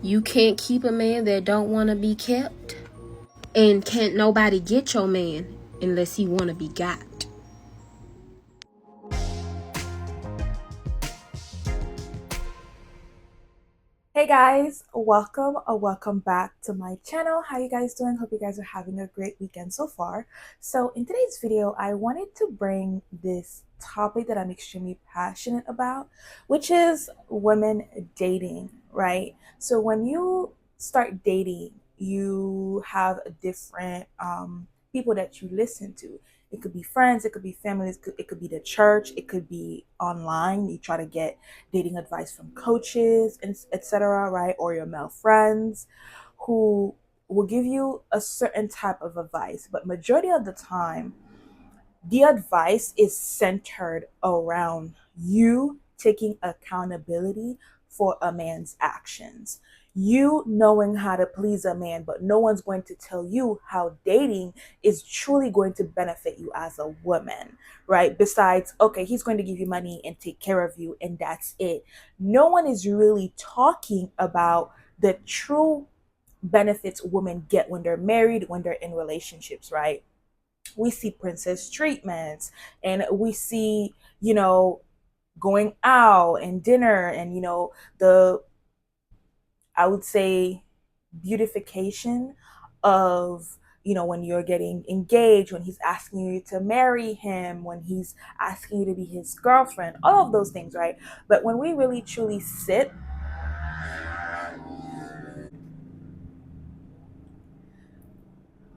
You can't keep a man that don't want to be kept. And can't nobody get your man unless he want to be got. Hey guys, welcome back to my channel. How you guys doing? Hope you guys are having a great weekend so far. So in today's video, I wanted to bring this topic that I'm extremely passionate about, which is women dating, right? So when you start dating, you have a different people that you listen to. It could be friends, it could be families, it could be the church, it could be online. You try to get dating advice from coaches, and etc., right? Or your male friends who will give you a certain type of advice. But majority of the time, the advice is centered around you taking accountability for a man's actions. You knowing how to please a man, but no one's going to tell you how dating is truly going to benefit you as a woman, right? Besides, okay, he's going to give you money and take care of you, and that's it. No one is really talking about the true benefits women get when they're married, when they're in relationships, right? We see princess treatments, and we see, going out and dinner, and the, I would say, beautification of, when you're getting engaged, when he's asking you to marry him, when he's asking you to be his girlfriend, all of those things, right? But when we really truly sit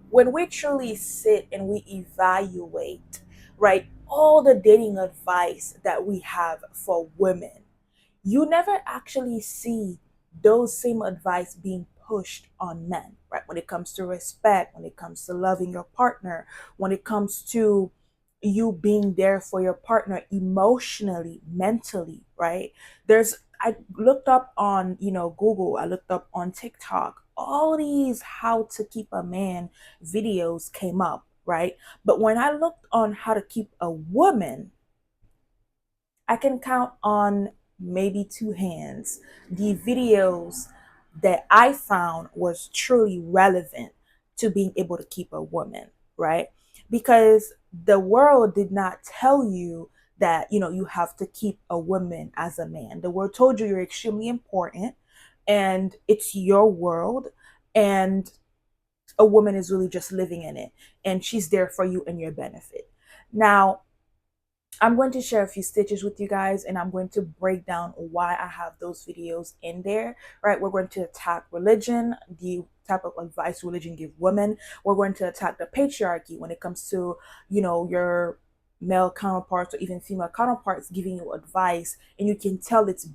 when we truly sit and we evaluate, right, all the dating advice that we have for women, you never actually see those same advice being pushed on men, right? When it comes to respect, when it comes to loving your partner, when it comes to you being there for your partner emotionally, mentally, right? I looked up on, Google, I looked up on TikTok, all these how to keep a man videos came up, right? But when I looked on how to keep a woman, I can count on maybe two hands the videos that I found was truly relevant to being able to keep a woman, right? Because the world did not tell you that, you have to keep a woman as a man. The world told you you're extremely important and it's your world, and a woman is really just living in it, and she's there for you and your benefit. Now, I'm going to share a few stitches with you guys, and I'm going to break down why I have those videos in there, right? We're going to attack religion, the type of advice religion give women. We're going to attack the patriarchy when it comes to, your male counterparts or even female counterparts giving you advice, and you can tell it's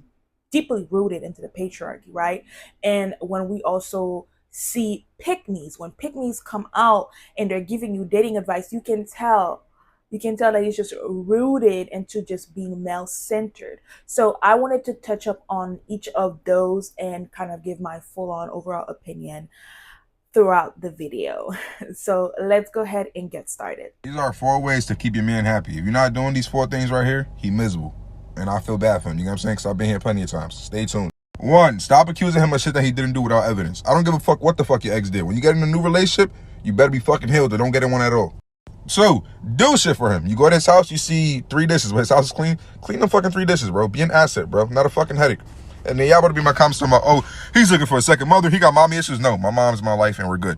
deeply rooted into the patriarchy, right? And when we also see pick-me's, when pick-me's come out and they're giving you dating advice, you can tell that it's just rooted into just being male centered. So I wanted to touch up on each of those and kind of give my full on overall opinion throughout the video. So let's go ahead and get started. These are 4 ways to keep your man happy. If you're not doing these 4 things right here, he miserable. And I feel bad for him, you know what I'm saying? Because I've been here plenty of times. Stay tuned. 1, stop accusing him of shit that he didn't do without evidence. I don't give a fuck what the fuck your ex did. When you get in a new relationship, you better be fucking healed or don't get in one at all. 2, do shit for him. You go to his house, you see 3 dishes, but his house is clean. Clean them fucking 3 dishes, bro. Be an asset, bro. Not a fucking headache. And then y'all better be my comments talking about, oh, he's looking for a second mother. He got mommy issues. No, my mom's my life and we're good.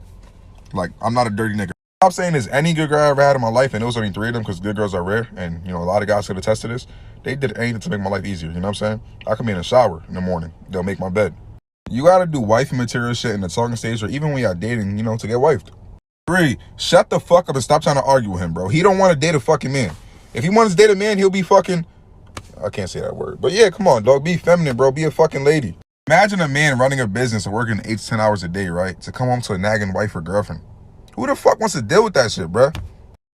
Like, I'm not a dirty nigga. I'm saying is any good girl I ever had in my life, and it was only 3 of them because good girls are rare, and, a lot of guys could attest to this. They did anything to make my life easier, you know what I'm saying? I can be in a shower in the morning. They'll make my bed. You gotta do wifey material shit in the talking stage or even when y'all dating, to get wifed. 3, shut the fuck up and stop trying to argue with him, bro. He don't want to date a fucking man. If he wants to date a man, he'll be fucking... I can't say that word. But yeah, come on, dog. Be feminine, bro. Be a fucking lady. Imagine a man running a business and working 8 to 10 hours a day, right? To come home to a nagging wife or girlfriend. Who the fuck wants to deal with that shit, bruh?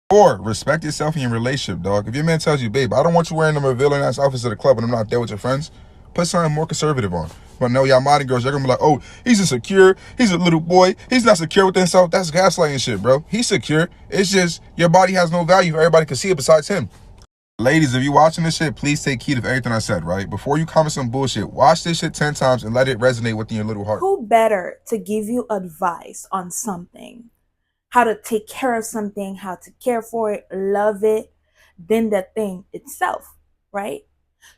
4, respect yourself in your relationship, dog. If your man tells you, babe, I don't want you wearing them revealing ass outfits to the club when I'm not there with your friends, put something more conservative on. But no, y'all modern girls, you're gonna be like, oh, he's insecure, he's a little boy, he's not secure with himself. That's gaslighting shit, bro. He's secure. It's just your body has no value if everybody can see it besides him. Ladies, if you watching this shit, please take heed of everything I said, right? Before you comment some bullshit, watch this shit 10 times and let it resonate within your little heart. Who better to give you advice on something, how to take care of something, how to care for it, love it, than the thing itself, right?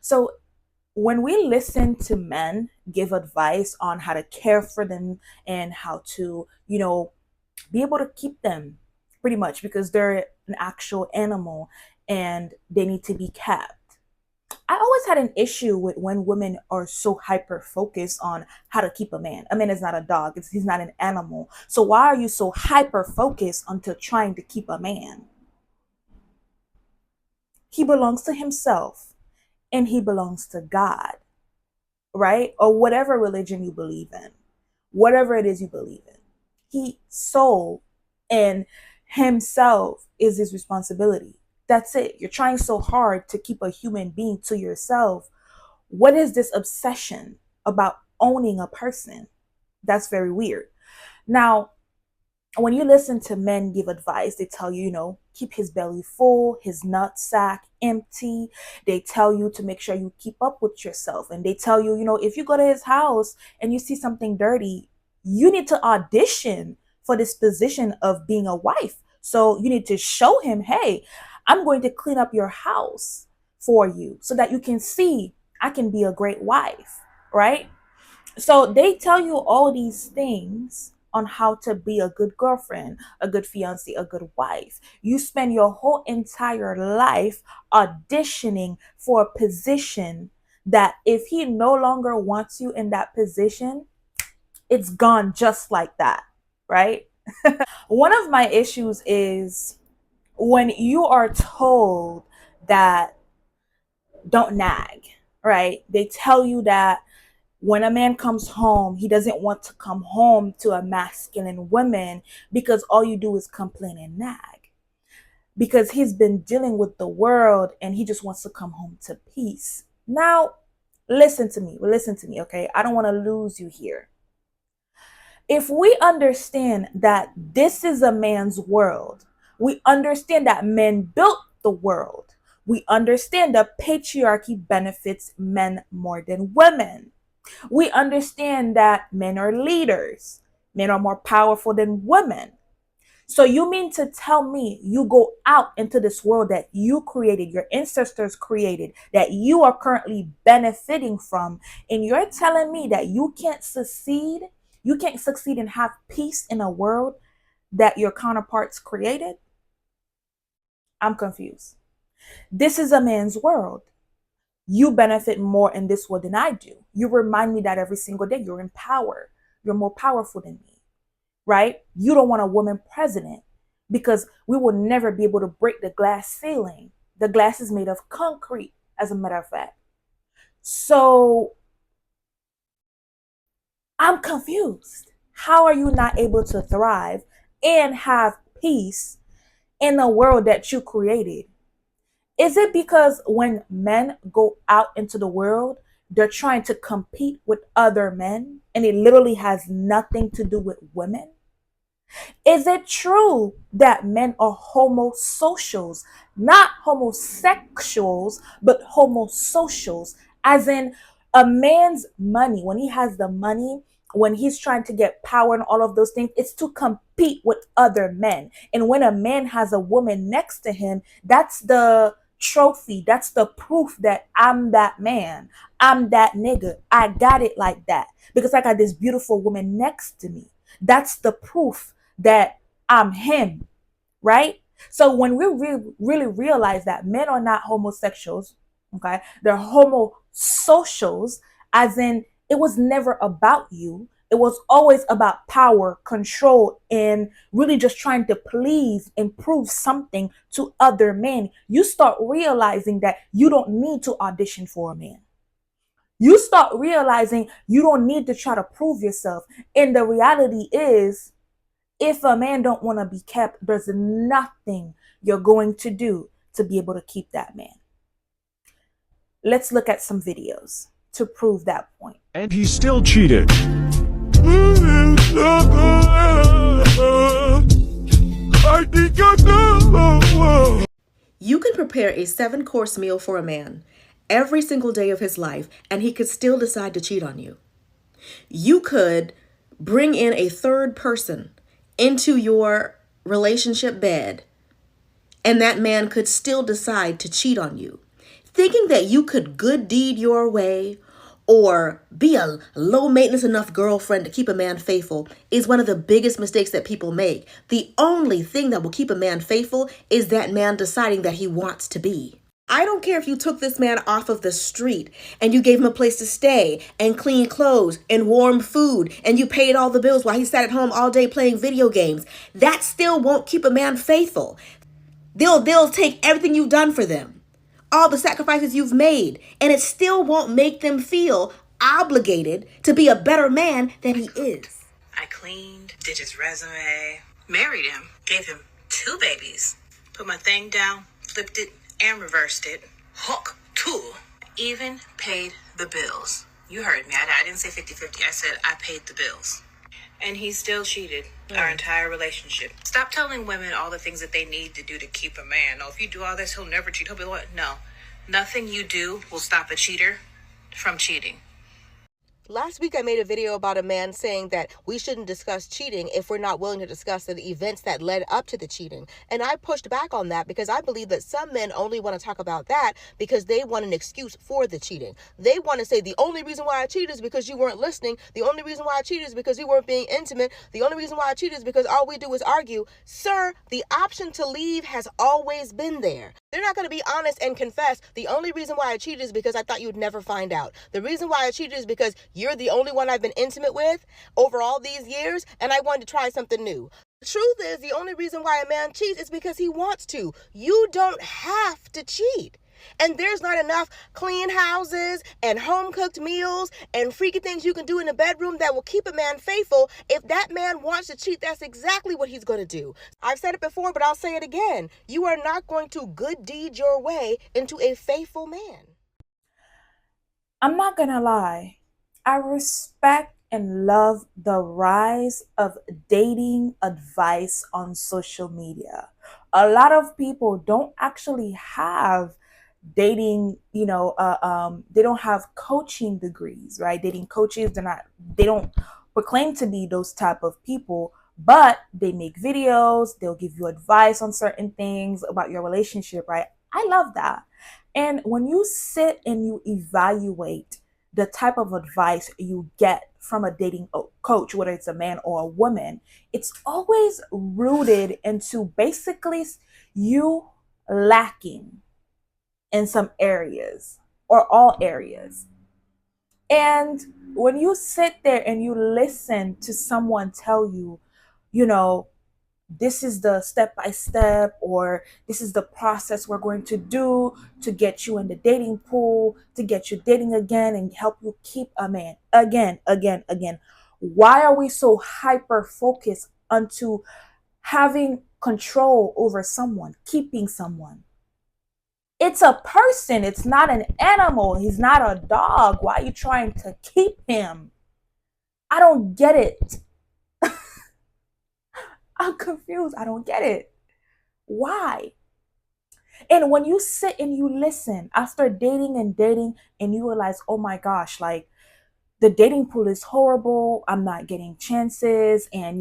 So when we listen to men give advice on how to care for them and how to, be able to keep them pretty much because they're an actual animal and they need to be kept. I always had an issue with when women are so hyper focused on how to keep a man. A man is not a dog, he's not an animal. So why are you so hyper focused onto trying to keep a man? He belongs to himself and he belongs to God, right? Or whatever religion you believe in, whatever it is you believe in. He soul and himself is his responsibility. That's it. You're trying so hard to keep a human being to yourself. What is this obsession about owning a person? That's very weird. Now, when you listen to men give advice, they tell you, keep his belly full, his nut sack empty. They tell you to make sure you keep up with yourself. And they tell you, if you go to his house and you see something dirty, you need to audition for this position of being a wife. So you need to show him, hey, I'm going to clean up your house for you so that you can see I can be a great wife, right? So they tell you all these things on how to be a good girlfriend, a good fiance, a good wife. You spend your whole entire life auditioning for a position that if he no longer wants you in that position, it's gone just like that, right? One of my issues is when you are told that don't nag, right? They tell you that when a man comes home, he doesn't want to come home to a masculine woman because all you do is complain and nag. Because he's been dealing with the world and he just wants to come home to peace. Now, listen to me, okay? I don't want to lose you here. If we understand that this is a man's world, we understand that men built the world, we understand that patriarchy benefits men more than women. We understand that men are leaders. Men are more powerful than women. So you mean to tell me you go out into this world that you created, your ancestors created, that you are currently benefiting from, and you're telling me that you can't succeed? You can't succeed and have peace in a world that your counterparts created? I'm confused. This is a man's world. You benefit more in this world than I do. You remind me that every single day. You're in power. You're more powerful than me, right? You don't want a woman president because we will never be able to break the glass ceiling. The glass is made of concrete, as a matter of fact. So I'm confused. How are you not able to thrive and have peace in the world that you created? Is it because when men go out into the world, they're trying to compete with other men and it literally has nothing to do with women? Is it true that men are homosocials, not homosexuals, but homosocials, as in a man's money, when he has the money, when he's trying to get power and all of those things, it's to compete with other men. And when a man has a woman next to him, that's the trophy, that's the proof that I'm that man, I'm that nigga, I got it like that because I got this beautiful woman next to me. That's the proof that I'm him, right? So when we really realize that men are not homosexuals, okay, they're homosocials, as in it was never about you. It was always about power, control, and really just trying to please and prove something to other men. You start realizing that you don't need to audition for a man. You start realizing you don't need to try to prove yourself. And the reality is, if a man don't want to be kept, there's nothing you're going to do to be able to keep that man. Let's look at some videos to prove that point. And he still cheated. You can prepare a 7-course meal for a man every single day of his life, and he could still decide to cheat on you. You could bring in a third person into your relationship bed, and that man could still decide to cheat on you. Thinking that you could good deed your way or be a low maintenance enough girlfriend to keep a man faithful is one of the biggest mistakes that people make. The only thing that will keep a man faithful is that man deciding that he wants to be. I don't care if you took this man off of the street and you gave him a place to stay and clean clothes and warm food and you paid all the bills while he sat at home all day playing video games. That still won't keep a man faithful. They'll take everything you've done for them, all the sacrifices you've made, and it still won't make them feel obligated to be a better man than he is. I cleaned, did his resume, married him, gave him 2 babies, put my thing down, flipped it, and reversed it. Hook, tool. Even paid the bills. You heard me. I didn't say 50-50. I said I paid the bills. And he still cheated our entire relationship. Stop telling women all the things that they need to do to keep a man. Oh, if you do all this, he'll never cheat. He'll be what? No. Nothing you do will stop a cheater from cheating. Last week I made a video about a man saying that we shouldn't discuss cheating if we're not willing to discuss the events that led up to the cheating. And I pushed back on that because I believe that some men only want to talk about that because they want an excuse for the cheating. They want to say the only reason why I cheated is because you weren't listening. The only reason why I cheated is because you weren't being intimate. The only reason why I cheated is because all we do is argue. Sir, the option to leave has always been there. They're not going to be honest and confess the only reason why I cheated is because I thought you'd never find out. The reason why I cheated is because you're the only one I've been intimate with over all these years, and I wanted to try something new. The truth is, the only reason why a man cheats is because he wants to. You don't have to cheat. And there's not enough clean houses and home-cooked meals and freaky things you can do in the bedroom that will keep a man faithful. If that man wants to cheat, that's exactly what he's going to do. I've said it before, but I'll say it again. You are not going to good deed your way into a faithful man. I'm not gonna lie. I respect and love the rise of dating advice on social media. A lot of people don't actually have dating, they don't have coaching degrees, right? Dating coaches, they don't proclaim to be those type of people, but they make videos, they'll give you advice on certain things about your relationship, right? I love that. And when you sit and you evaluate the type of advice you get from a dating coach, whether it's a man or a woman, it's always rooted into basically you lacking in some areas or all areas. And when you sit there and you listen to someone tell you, this is the step by step, or this is the process we're going to do to get you in the dating pool, to get you dating again and help you keep a man again. Why are we so hyper focused onto having control over someone, keeping someone? It's a person. It's not an animal. He's not a dog. Why are you trying to keep him? I don't get it. I'm confused. I don't get it. Why? And when you sit and you listen after dating and you realize, oh my gosh, like the dating pool is horrible. I'm not getting chances. And,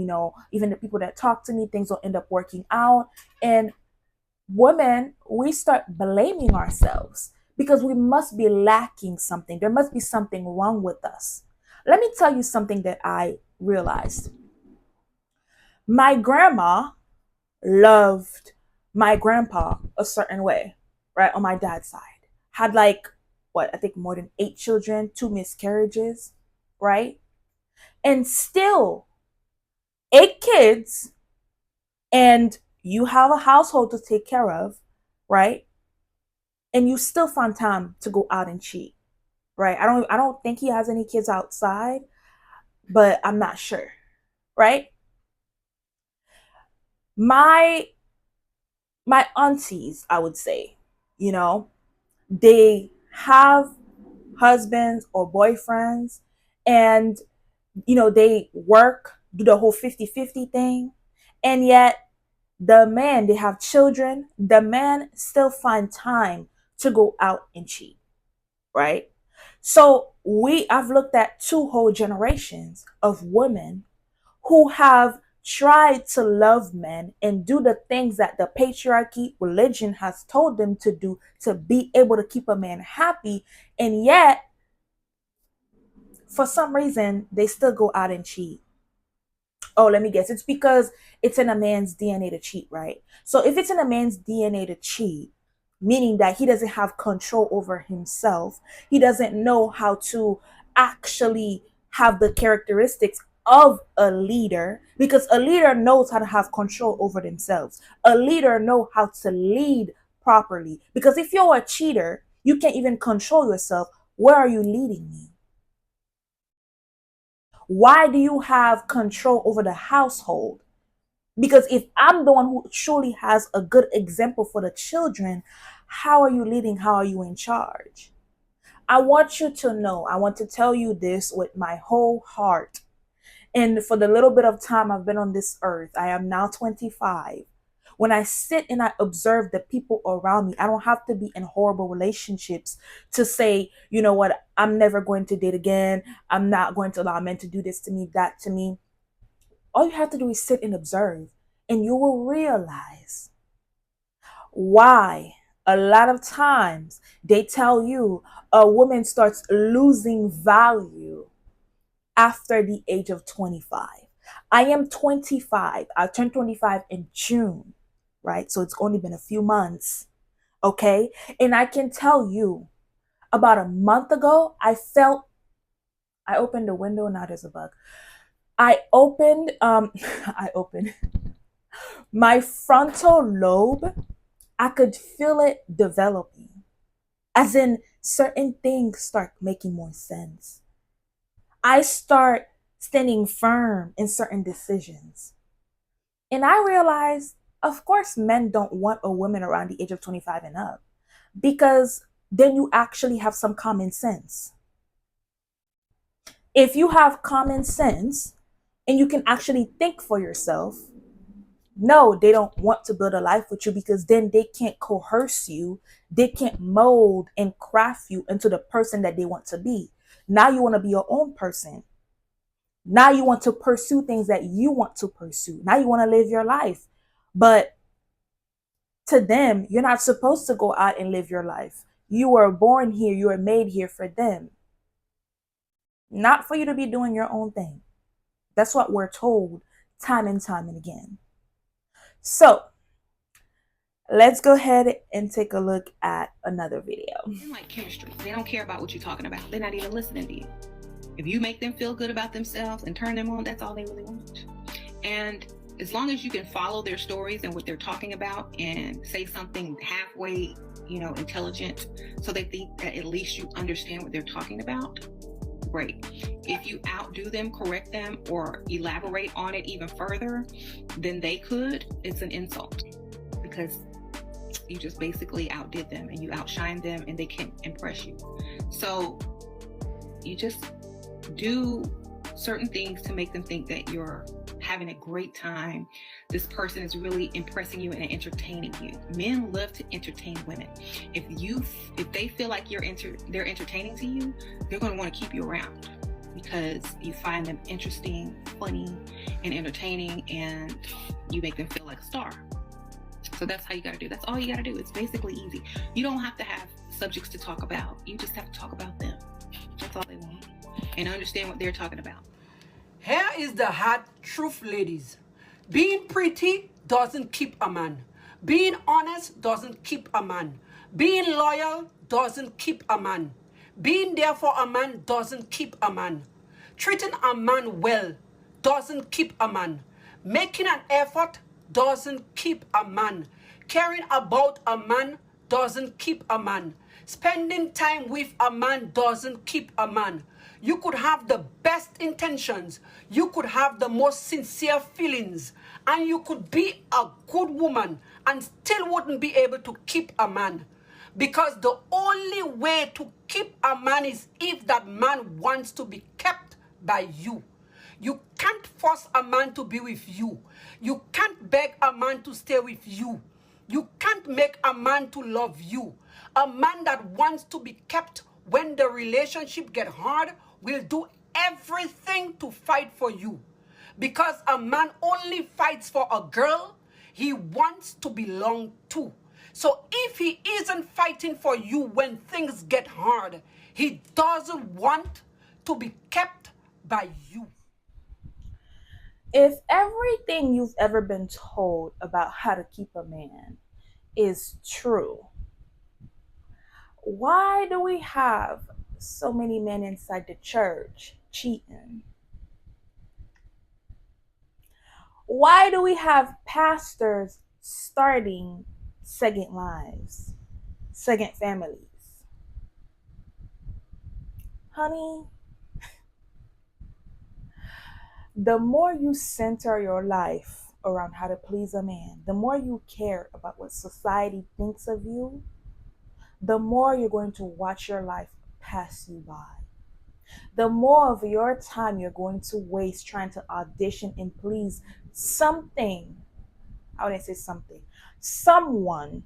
even the people that talk to me, things will end up working out. And women, we start blaming ourselves because we must be lacking something. There must be something wrong with us. Let me tell you something that I realized. My grandma loved my grandpa a certain way, right? On my dad's side. Had I think more than 8 children, 2 miscarriages, right? And still 8 kids, and you have a household to take care of, right? And you still find time to go out and cheat, right? I don't think he has any kids outside, but I'm not sure, right? My aunties, I would say, they have husbands or boyfriends, and they work, do the whole 50-50 thing, and yet The man, they have children, the man still find time to go out and cheat, right? So I've looked at two whole generations of women who have tried to love men and do the things that the patriarchy religion has told them to do to be able to keep a man happy, and yet for some reason they still go out and cheat. Oh, let me guess. It's because it's in a man's DNA to cheat, right? So if it's in a man's DNA to cheat, meaning that he doesn't have control over himself, he doesn't know how to actually have the characteristics of a leader, because a leader knows how to have control over themselves. A leader knows how to lead properly. Because if you're a cheater, you can't even control yourself. Where are you leading me? Why do you have control over the household? Because if I'm the one who truly has a good example for the children, how are you leading? How are you in charge? I want you to know, I want to tell you this with my whole heart. And for the little bit of time I've been on this earth, I am now 25. When I sit and I observe the people around me, I don't have to be in horrible relationships to say, you know what, I'm never going to date again. I'm not going to allow men to do this to me, that to me. All you have to do is sit and observe, and you will realize why a lot of times they tell you a woman starts losing value after the age of 25. I am 25. I turned 25 in June, right? So it's only been a few months, okay? And I can tell you, about a month ago, I opened the window, now there's a bug. I opened my frontal lobe. I could feel it developing, as in certain things start making more sense. I start standing firm in certain decisions. And I realized, of course, men don't want a woman around the age of 25 and up, because then you actually have some common sense. If you have common sense and you can actually think for yourself, no, they don't want to build a life with you, because then they can't coerce you. They can't mold and craft you into the person that they want to be. Now you want to be your own person. Now you want to pursue things that you want to pursue. Now you want to live your life. But to them, you're not supposed to go out and live your life. You were born here. You were made here for them, not for you to be doing your own thing. That's what we're told time and time and again. So let's go ahead and take a look at another video. They like chemistry. They don't care about what you're talking about. They're not even listening to you. If you make them feel good about themselves and turn them on, that's all they really want. And as long as you can follow their stories and what they're talking about and say something halfway, intelligent, so they think that at least you understand what they're talking about, great. If you outdo them, correct them, or elaborate on it even further than they could, it's an insult, because you just basically outdid them and you outshined them and they can't impress you. So you just do certain things to make them think that you're having a great time. This person is really impressing you and entertaining you. Men love to entertain women. If they feel like they're entertaining to you, they're going to want to keep you around, because you find them interesting, funny, and entertaining, and you make them feel like a star. So that's how you got to do. That's all you got to do. It's basically easy. You don't have to have subjects to talk about. You just have to talk about them. That's all they want, and understand what they're talking about. Here is the hard truth, ladies. Being pretty doesn't keep a man. Being honest doesn't keep a man. Being loyal doesn't keep a man. Being there for a man doesn't keep a man. Treating a man well doesn't keep a man. Making an effort doesn't keep a man. Caring about a man doesn't keep a man. Spending time with a man doesn't keep a man. You could have the best intentions. You could have the most sincere feelings. And you could be a good woman and still wouldn't be able to keep a man. Because the only way to keep a man is if that man wants to be kept by you. You can't force a man to be with you. You can't beg a man to stay with you. You can't make a man to love you. A man that wants to be kept when the relationship get hard will do everything to fight for you. Because a man only fights for a girl he wants to belong to. So if he isn't fighting for you when things get hard, he doesn't want to be kept by you. If everything you've ever been told about how to keep a man is true, why do we have so many men inside the church cheating? Why do we have pastors starting second lives, second families? Honey, the more you center your life around how to please a man, the more you care about what society thinks of you, the more you're going to watch your life pass you by. The more of your time you're going to waste trying to audition and please something. I wouldn't say something. Someone,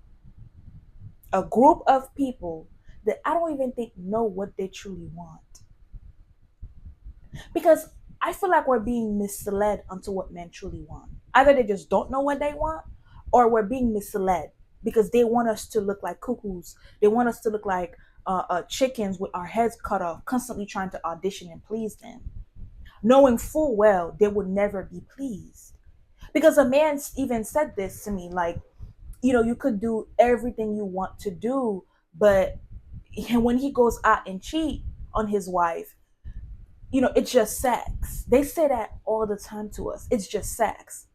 a group of people that I don't even think know what they truly want. Because I feel like we're being misled onto what men truly want. Either they just don't know what they want, or we're being misled because they want us to look like cuckoos. They want us to look like chickens with our heads cut off, constantly trying to audition and please them, knowing full well they would never be pleased. Because a man even said this to me, like, you could do everything you want to do, but when he goes out and cheat on his wife, it's just sex. They say that all the time to us. It's just sex.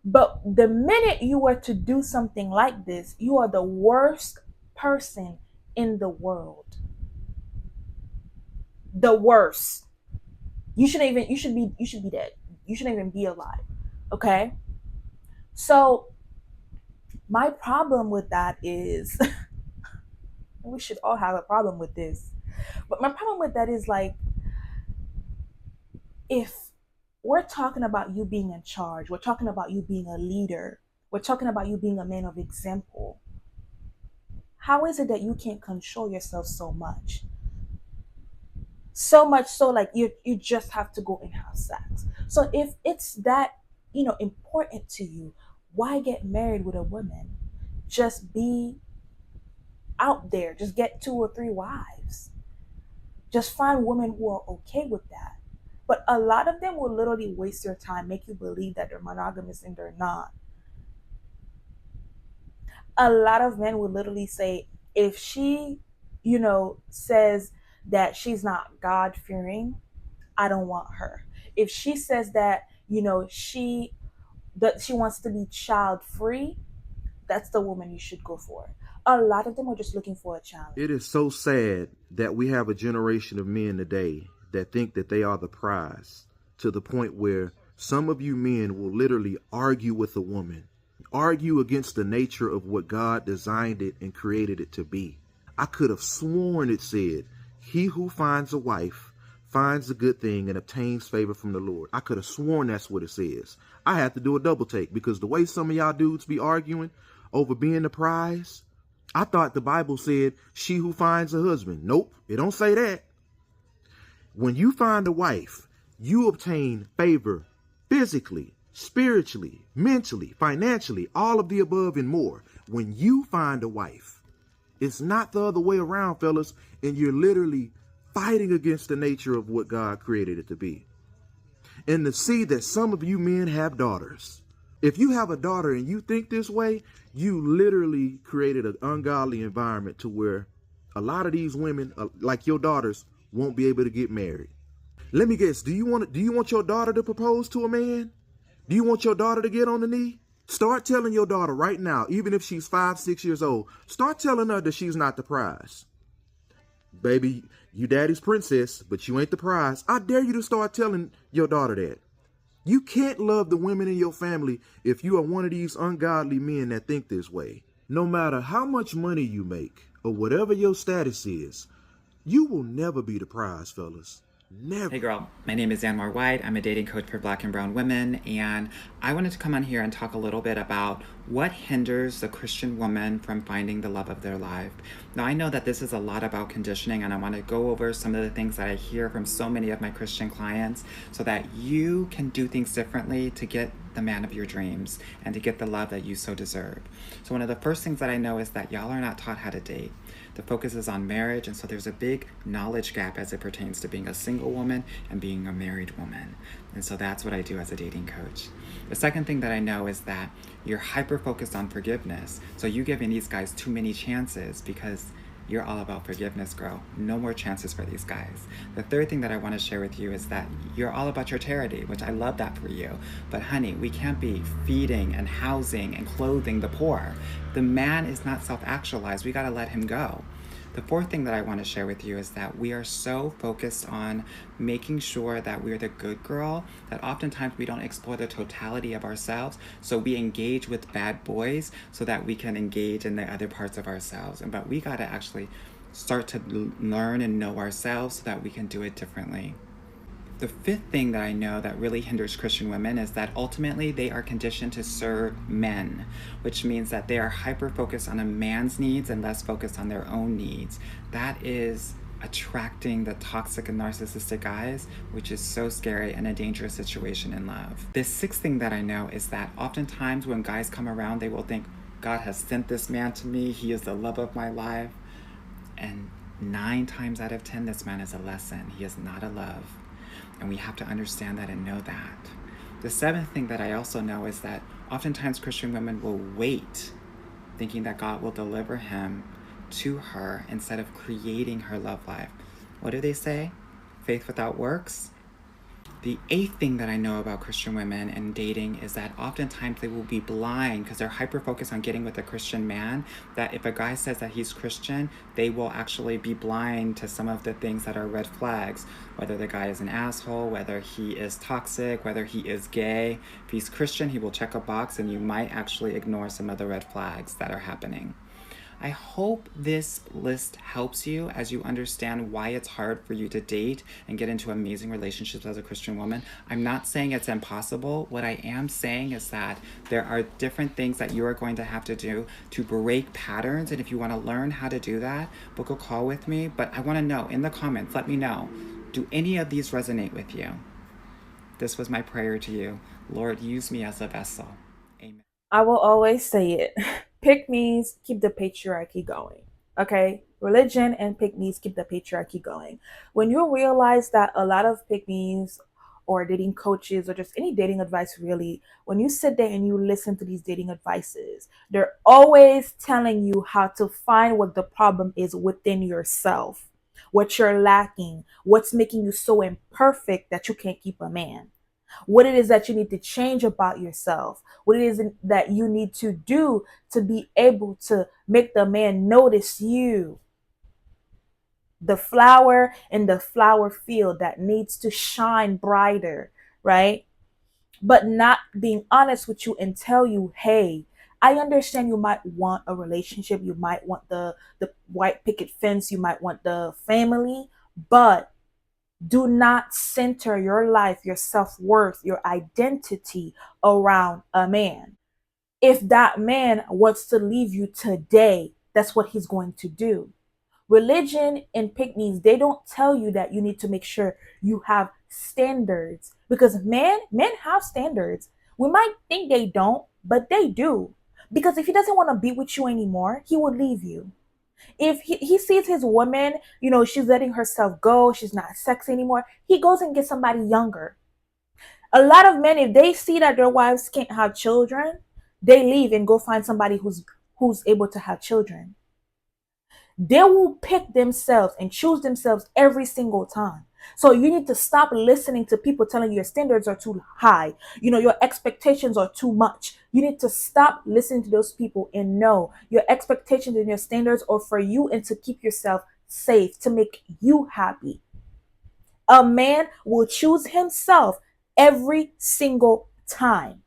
But the minute you were to do something like this, you are the worst person in the world. The worst. You should be dead. You shouldn't even be alive. Okay? So my problem with that is we should all have a problem with this. But my problem with that is, like, if we're talking about you being in charge, we're talking about you being a leader, we're talking about you being a man of example, how is it that you can't control yourself so much? So much so, like, you just have to go and have sex. So if it's that, important to you, why get married with a woman? Just be out there. Just get 2 or 3 wives. Just find women who are okay with that. But a lot of them will literally waste your time, make you believe that they're monogamous and they're not. A lot of men will literally say, if she, says that she's not God-fearing, I don't want her. If she says that, she wants to be child-free, that's the woman you should go for. A lot of them are just looking for a challenge. It is so sad that we have a generation of men today that think that they are the prize, to the point where some of you men will literally argue with a woman, argue against the nature of what God designed it and created it to be. I could have sworn it said, he who finds a wife finds a good thing and obtains favor from the Lord. I could have sworn that's what it says. I had to do a double take, because the way some of y'all dudes be arguing over being the prize, I thought the Bible said she who finds a husband. Nope, it don't say that. When you find a wife, you obtain favor physically, spiritually, mentally, financially, all of the above and more. When you find a wife, it's not the other way around, fellas, and you're literally fighting against the nature of what God created it to be. And to see that some of you men have daughters. If you have a daughter and you think this way, you literally created an ungodly environment to where a lot of these women, like your daughters, won't be able to get married. Let me guess, do you want your daughter to propose to a man? Do you want your daughter to get on the knee? Start telling your daughter right now, even if she's 5, 6 years old, start telling her that she's not the prize. Baby, you daddy's princess, but you ain't the prize. I dare you to start telling your daughter that. You can't love the women in your family if you are one of these ungodly men that think this way. No matter how much money you make or whatever your status is, you will never be the prize, fellas. Never. Hey girl, my name is Anwar White. I'm a dating coach for Black and brown women, and I wanted to come on here and talk a little bit about what hinders the Christian woman from finding the love of their life. Now, I know that this is a lot about conditioning, and I want to go over some of the things that I hear from so many of my Christian clients so that you can do things differently to get the man of your dreams and to get the love that you so deserve. So one of the first things that I know is that y'all are not taught how to date. The focus is on marriage, and so there's a big knowledge gap as it pertains to being a single woman and being a married woman. And so that's what I do as a dating coach. The second thing that I know is that you're hyper focused on forgiveness. So you're giving these guys too many chances because you're all about forgiveness, girl. No more chances for these guys. The third thing that I want to share with you is that you're all about your charity, which I love that for you. But honey, we can't be feeding and housing and clothing the poor. The man is not self-actualized. We got to let him go. The fourth thing that I want to share with you is that we are so focused on making sure that we're the good girl that oftentimes we don't explore the totality of ourselves. So we engage with bad boys so that we can engage in the other parts of ourselves. But we got to actually start to learn and know ourselves so that we can do it differently. The fifth thing that I know that really hinders Christian women is that ultimately they are conditioned to serve men, which means that they are hyper focused on a man's needs and less focused on their own needs. That is attracting the toxic and narcissistic guys, which is so scary and a dangerous situation in love. The sixth thing that I know is that oftentimes when guys come around, they will think, God has sent this man to me. He is the love of my life. And 9 times out of 10, this man is a lesson. He is not a love. And we have to understand that and know that. The seventh thing that I also know is that oftentimes Christian women will wait, thinking that God will deliver him to her instead of creating her love life. What do they say? Faith without works? The eighth thing that I know about Christian women and dating is that oftentimes they will be blind because they're hyper-focused on getting with a Christian man, that if a guy says that he's Christian, they will actually be blind to some of the things that are red flags, whether the guy is an asshole, whether he is toxic, whether he is gay. If he's Christian, he will check a box and you might actually ignore some of the red flags that are happening. I hope this list helps you as you understand why it's hard for you to date and get into amazing relationships as a Christian woman. I'm not saying it's impossible. What I am saying is that there are different things that you are going to have to do to break patterns. And if you want to learn how to do that, book a call with me. But I want to know in the comments, let me know, do any of these resonate with you? This was my prayer to you. Lord, use me as a vessel. Amen. I will always say it. Pick me's keep the patriarchy going. Okay? Religion and pick me's keep the patriarchy going. When you realize that a lot of pick me's or dating coaches or just any dating advice really, when you sit there and you listen to these dating advices, they're always telling you how to find what the problem is within yourself, what you're lacking, what's making you so imperfect that you can't keep a man, what it is that you need to change about yourself, what it is that you need to do to be able to make the man notice you. The flower in the flower field that needs to shine brighter, right? But not being honest with you and tell you, hey, I understand you might want a relationship, you might want the white picket fence, you might want the family, but do not center your life, your self-worth, your identity around a man. If that man wants to leave you today, that's what he's going to do. Religion and pygmies, they don't tell you that you need to make sure you have standards, because men have standards. We might think they don't, but they do. Because if he doesn't want to be with you anymore, he will leave you. If he sees his woman, she's letting herself go, she's not sexy anymore, he goes and gets somebody younger. A lot of men, if they see that their wives can't have children, they leave and go find somebody who's able to have children. They will pick themselves and choose themselves every single time. So you need to stop listening to people telling you your standards are too high. Your expectations are too much. You need to stop listening to those people and know your expectations and your standards are for you and to keep yourself safe, to make you happy. A man will choose himself every single time.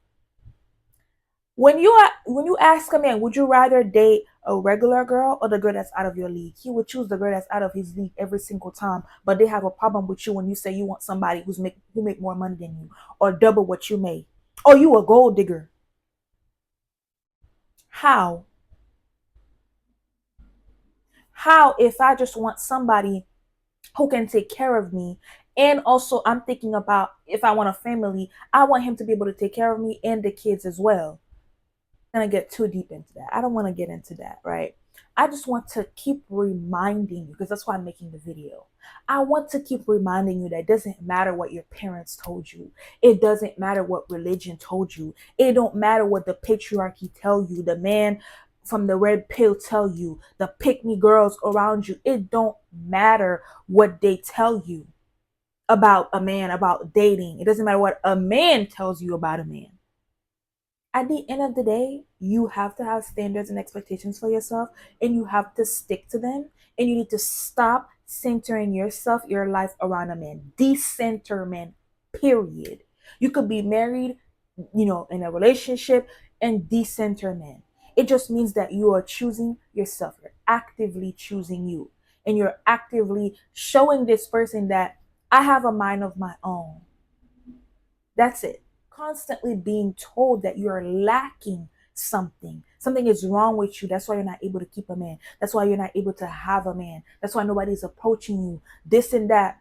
When you ask a man, would you rather date a regular girl or the girl that's out of your league? He would choose the girl that's out of his league every single time. But they have a problem with you when you say you want somebody who make more money than you or double what you make. Or you a gold digger. How? How if I just want somebody who can take care of me, and also I'm thinking about if I want a family, I want him to be able to take care of me and the kids as well. I'm gonna get too deep into that. I don't want to get into that, right? I just want to keep reminding you, because that's why I'm making the video. I want to keep reminding you that it doesn't matter what your parents told you. It doesn't matter what religion told you. It don't matter what the patriarchy tell you, the man from the red pill tell you, the pick me girls around you. It don't matter what they tell you about a man, about dating. It doesn't matter what a man tells you about a man. At the end of the day, you have to have standards and expectations for yourself, and you have to stick to them. And you need to stop centering yourself, your life around a man. Decenter men, period. You could be married, in a relationship, and decenter men. It just means that you are choosing yourself. You're actively choosing you. And you're actively showing this person that I have a mind of my own. That's it. Constantly being told that you're lacking something. Something is wrong with you. That's why you're not able to keep a man. That's why you're not able to have a man. That's why nobody's approaching you. This and that.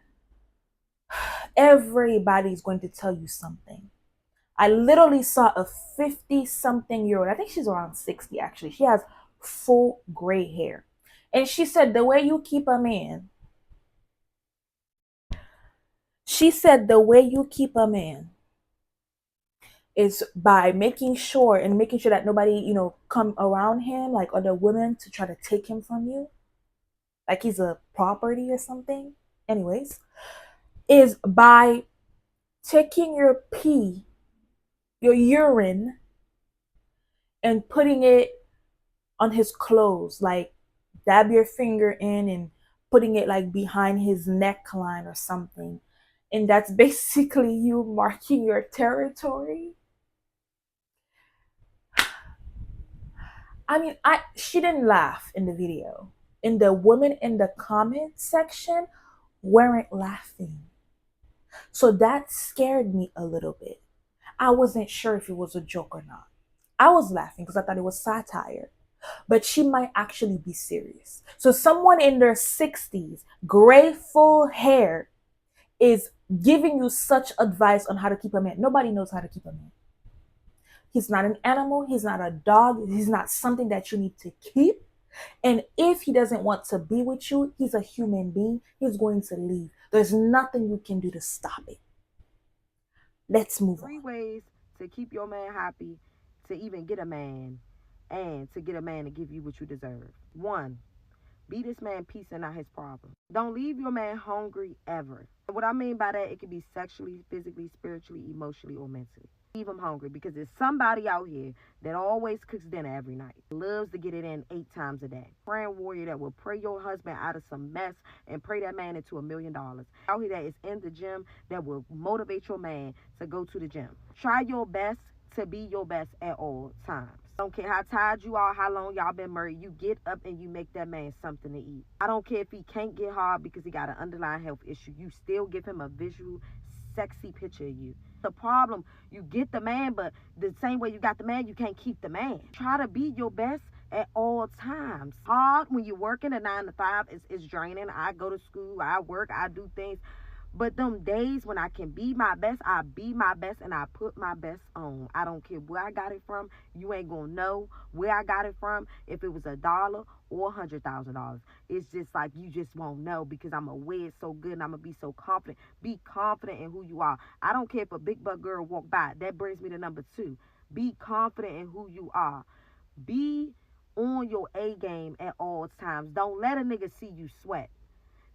Everybody's going to tell you something. I literally saw a 50-something-year-old. I think she's around 60 actually. She has full gray hair. And she said the way you keep a man. She said the way you keep a man is by making sure that nobody, come around him, like other women, to try to take him from you, like he's a property or something. Anyways, is by taking your pee, your urine, and putting it on his clothes, like dab your finger in and putting it like behind his neckline or something. And that's basically you marking your territory. I mean, she didn't laugh in the video. And the women in the comment section weren't laughing. So that scared me a little bit. I wasn't sure if it was a joke or not. I was laughing because I thought it was satire. But she might actually be serious. So someone in their 60s, gray full hair, is giving you such advice on how to keep a man. Nobody knows how to keep a man. He's not an animal. He's not a dog. He's not something that you need to keep. And if he doesn't want to be with you, he's a human being. He's going to leave. There's nothing you can do to stop it. Let's move on. 3 ways to keep your man happy, to even get a man, and to get a man to give you what you deserve. 1, be this man peace and not his problem. Don't leave your man hungry ever. What I mean by that, it can be sexually, physically, spiritually, emotionally, or mentally. Leave him hungry, because there's somebody out here that always cooks dinner every night, loves to get it in 8 times a day. Praying warrior that will pray your husband out of some mess and pray that man into $1 million. Out here that is in the gym, that will motivate your man to go to the gym. Try your best to be your best at all times. Don't care how tired you are, how long y'all been married, you get up and you make that man something to eat. I don't care if he can't get hard because he got an underlying health issue. You still give him a visual, sexy picture of you. The problem, you get the man, but the same way you got the man, you can't keep the man. Try to be your best at all times. Hard when you're working a 9 to 5, it's draining. I go to school, I work, I do things. But them days when I can be my best, I be my best and I put my best on. I don't care where I got it from. You ain't gonna know where I got it from, if it was $1 or $100,000. It's just like you just won't know, because I'm gonna wear it so good and I'm gonna be so confident. Be confident in who you are. I don't care if a big butt girl walk by. That brings me to number 2. Be confident in who you are. Be on your A game at all times. Don't let a nigga see you sweat.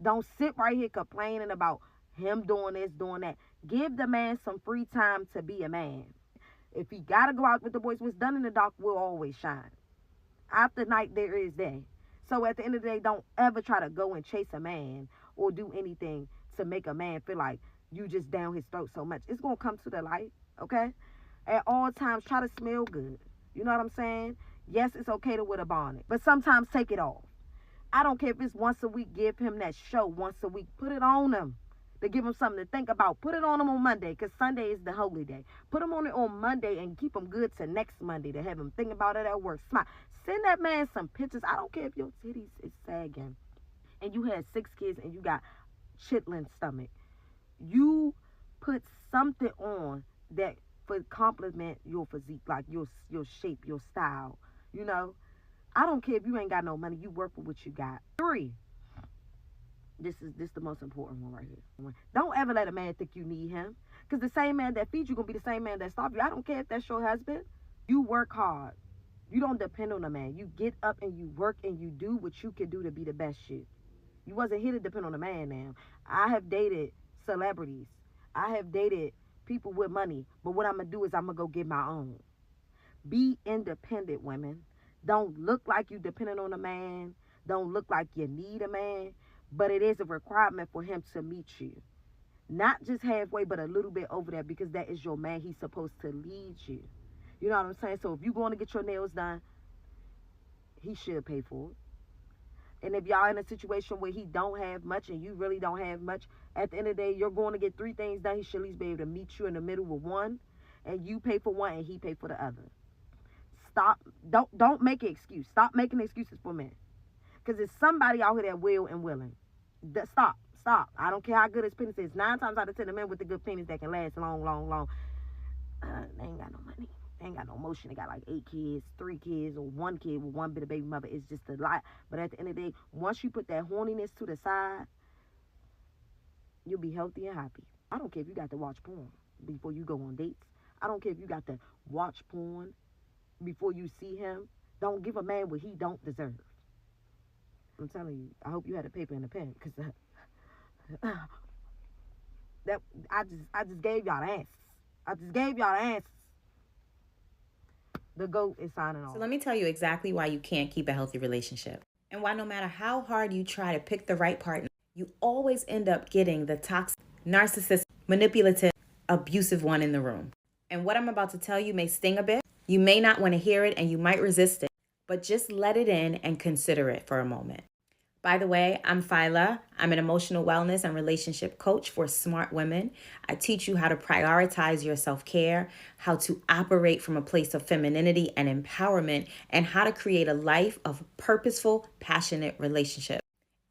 Don't sit right here complaining about him doing this, doing that. Give the man some free time to be a man. If he gotta go out with the boys, what's done in the dark will always shine. After night, there is day. So at the end of the day, don't ever try to go and chase a man or do anything to make a man feel like you just down his throat so much. It's gonna come to the light, okay? At all times, try to smell good. You know what I'm saying? Yes, it's okay to wear a bonnet, but sometimes take it off. I don't care if it's once a week, give him that show once a week. Put it on him to give him something to think about. Put it on him on Monday, because Sunday is the holy day. Put him on it on Monday and keep him good to next Monday to have him think about it at work. Smile. Send that man some pictures. I don't care if your titties is sagging and you had 6 kids and you got chitlin stomach. You put something on that for compliment your physique, like your shape, your style, you know. I don't care if you ain't got no money. You work with what you got. 3. This the most important one right here. Don't ever let a man think you need him. Because the same man that feeds you going to be the same man that starves you. I don't care if that's your husband. You work hard. You don't depend on a man. You get up and you work and you do what you can do to be the best you. You wasn't here to depend on a man now. I have dated celebrities. I have dated people with money. But what I'm going to do is I'm going to go get my own. Be independent, women. Don't look like you dependent on a man. Don't look like you need a man. But it is a requirement for him to meet you. Not just halfway, but a little bit over there, because that is your man. He's supposed to lead you. You know what I'm saying? So if you're going to get your nails done, he should pay for it. And if y'all in a situation where he don't have much and you really don't have much, at the end of the day, you're going to get 3 things done. He should at least be able to meet you in the middle with one, and you pay for one and he pay for the other. Stop. Don't make an excuse. Stop making excuses for men. Because there's somebody out here that will and willing. Stop. I don't care how good his penis is. 9 times out of 10, the men with the good penis that can last long. They ain't got no money. They ain't got no motion. They got like 8 kids, 3 kids, or 1 kid with 1 bit of baby mother. It's just a lot. But at the end of the day, once you put that horniness to the side, you'll be healthy and happy. I don't care if you got to watch porn before you go on dates. I don't care if you got to watch porn before you see him. Don't give a man what he don't deserve. I'm telling you, I hope you had a paper and a pen, because that I just gave y'all the answers. The GOAT is signing off. So let me tell you exactly why you can't keep a healthy relationship, and why no matter how hard you try to pick the right partner, you always end up getting the toxic, narcissistic, manipulative, abusive one in the room. And what I'm about to tell you may sting a bit. You may not want to hear it and you might resist it, but just let it in and consider it for a moment. By the way, I'm Phyla. I'm an emotional wellness and relationship coach for smart women. I teach you how to prioritize your self-care, how to operate from a place of femininity and empowerment, and how to create a life of purposeful, passionate relationship.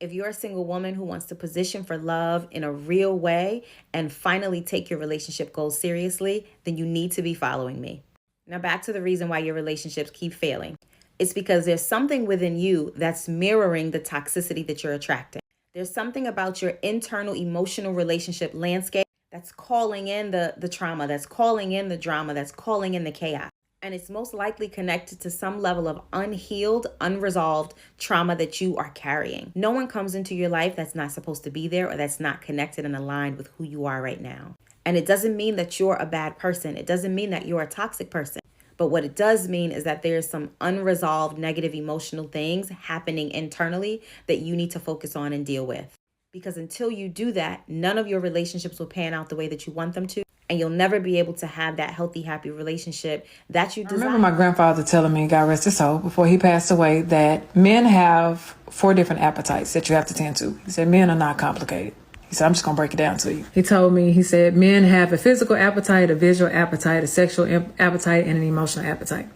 If you're a single woman who wants to position for love in a real way and finally take your relationship goals seriously, then you need to be following me. Now back to the reason why your relationships keep failing. It's because there's something within you that's mirroring the toxicity that you're attracting. There's something about your internal emotional relationship landscape that's calling in the trauma, that's calling in the drama, that's calling in the chaos. And it's most likely connected to some level of unhealed, unresolved trauma that you are carrying. No one comes into your life that's not supposed to be there, or that's not connected and aligned with who you are right now. And it doesn't mean that you're a bad person. It doesn't mean that you're a toxic person. But what it does mean is that there's some unresolved negative emotional things happening internally that you need to focus on and deal with. Because until you do that, none of your relationships will pan out the way that you want them to. And you'll never be able to have that healthy, happy relationship that you desire. I remember my grandfather telling me, God rest his soul, before he passed away, that men have 4 different appetites that you have to tend to. He said men are not complicated. He said, I'm just going to break it down to you. He told me, he said, men have a physical appetite, a visual appetite, a sexual appetite, and an emotional appetite.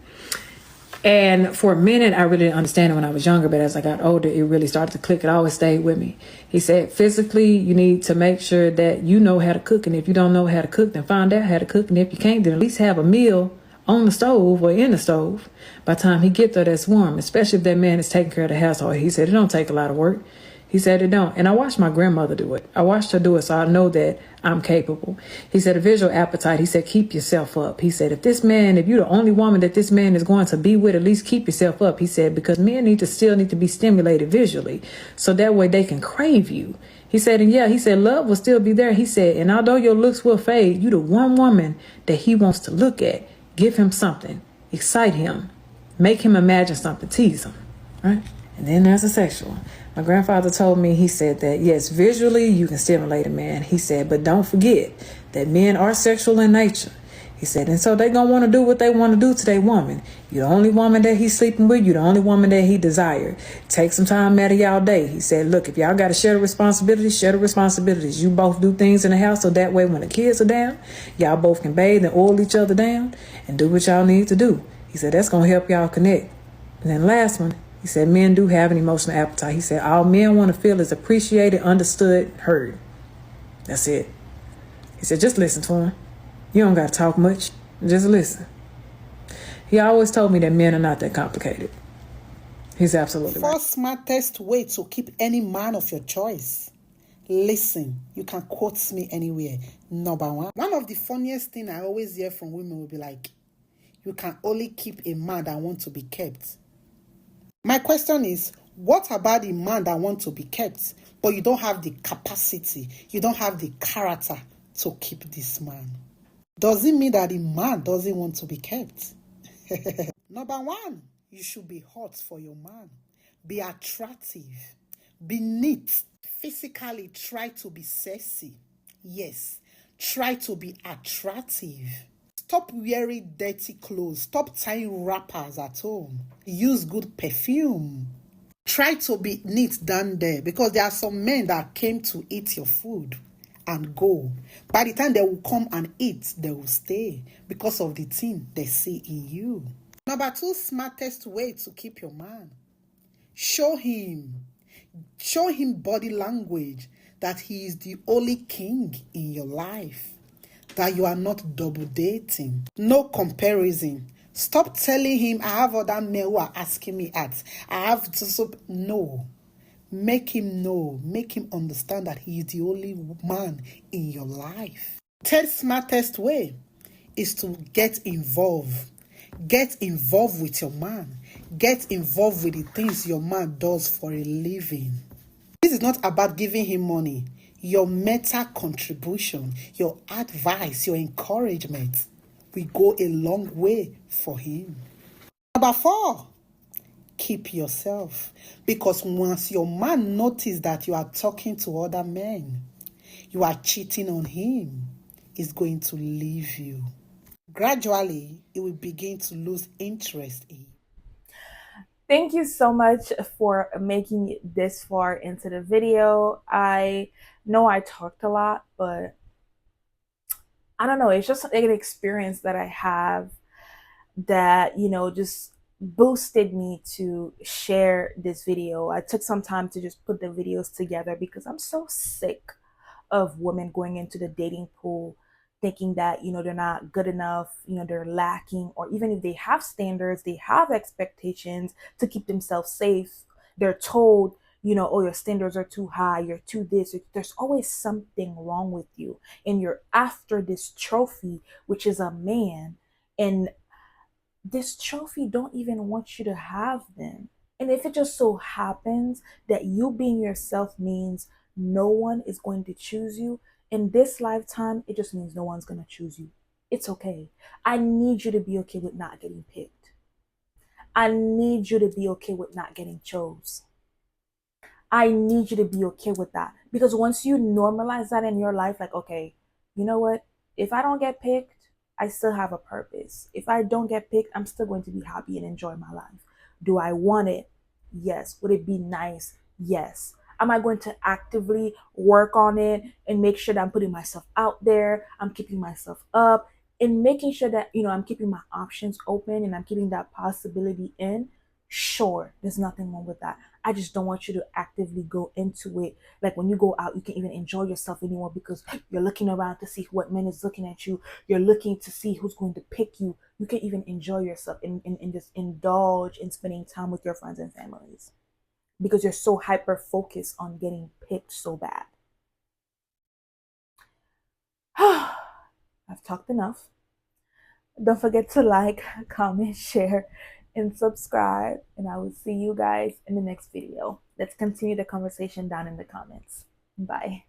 And for a minute, I really didn't understand it when I was younger, but as I got older, it really started to click. It always stayed with me. He said, physically, you need to make sure that you know how to cook. And if you don't know how to cook, then find out how to cook. And if you can't, then at least have a meal on the stove or in the stove. By the time he get there, that's warm, especially if that man is taking care of the household. He said, it don't take a lot of work. He said it don't. And I watched my grandmother do it. I watched her do it, so I know that I'm capable. He said a visual appetite. He said, keep yourself up. He said, if you're the only woman that this man is going to be with, at least keep yourself up. He said, because men still need to be stimulated visually, so that way they can crave you. He said, and yeah, he said, love will still be there. He said, and although your looks will fade, you the one woman that he wants to look at. Give him something. Excite him. Make him imagine something. Tease him. Right? And then there's the sexual. My grandfather told me, he said that, yes, visually you can stimulate a man. He said, but don't forget that men are sexual in nature. He said, and so they gonna want to do what they want to do to their woman. You the only woman that he's sleeping with. You the only woman that he desired. Take some time out of y'all day. He said, look, if y'all got to share the responsibilities, share the responsibilities. You both do things in the house so that way when the kids are down, y'all both can bathe and oil each other down and do what y'all need to do. He said, that's gonna help y'all connect. And then last one, he said, men do have an emotional appetite. He said, all men want to feel is appreciated, understood, heard. That's it. He said, just listen to him. You don't got to talk much. Just listen. He always told me that men are not that complicated. He's absolutely right. First smartest way to keep any man of your choice. Listen, you can quote me anywhere. Number one. One of the funniest things I always hear from women will be like, you can only keep a man that wants to be kept. My question is, what about the man that wants to be kept, but you don't have the capacity, you don't have the character to keep this man? Does it mean that the man doesn't want to be kept? Number one, you should be hot for your man. Be attractive. Be neat. Physically, try to be sexy. Yes, try to be attractive. Stop wearing dirty clothes. Stop tying wrappers at home. Use good perfume. Try to be neat down there, because there are some men that came to eat your food and go. By the time they will come and eat, they will stay because of the thing they see in you. Number two, smartest way to keep your man. Show him body language that he is the only king in your life, that you are not double dating. No comparison. Stop telling him, I have other men who are asking me out. I have to... No. Make him know. Make him understand that he is the only man in your life. Third smartest way is to get involved. Get involved with your man. Get involved with the things your man does for a living. This is not about giving him money. Your meta contribution, your advice, your encouragement will go a long way for him. Number four, keep yourself. Because once your man notices that you are talking to other men, you are cheating on him, he's going to leave you. Gradually, he will begin to lose interest in you. Thank you so much for making it this far into the video. I know I talked a lot, but I don't know. It's just an experience that I have that, just boosted me to share this video. I took some time to just put the videos together because I'm so sick of women going into the dating pool thinking that, they're not good enough, they're lacking, or even if they have standards, they have expectations to keep themselves safe. They're told, oh, your standards are too high, you're too this. There's always something wrong with you. And you're after this trophy, which is a man. And this trophy don't even want you to have them. And if it just so happens that you being yourself means no one is going to choose you in this lifetime, it just means no one's going to choose you. It's okay. I need you to be okay with not getting picked. I need you to be okay with not getting chose. I need you to be okay with that. Because once you normalize that in your life, like, okay, you know what? If I don't get picked, I still have a purpose. If I don't get picked, I'm still going to be happy and enjoy my life. Do I want it? Yes. Would it be nice? Yes. Am I going to actively work on it and make sure that I'm putting myself out there? I'm keeping myself up and making sure that, I'm keeping my options open and I'm keeping that possibility in. Sure, there's nothing wrong with that. I just don't want you to actively go into it. Like when you go out, you can't even enjoy yourself anymore because you're looking around to see what man is looking at you. You're looking to see who's going to pick you. You can't even enjoy yourself and just indulge in spending time with your friends and families because you're so hyper focused on getting picked so bad. I've talked enough. Don't forget to like, comment, share, and subscribe. And I will see you guys in the next video. Let's continue the conversation down in the comments. Bye.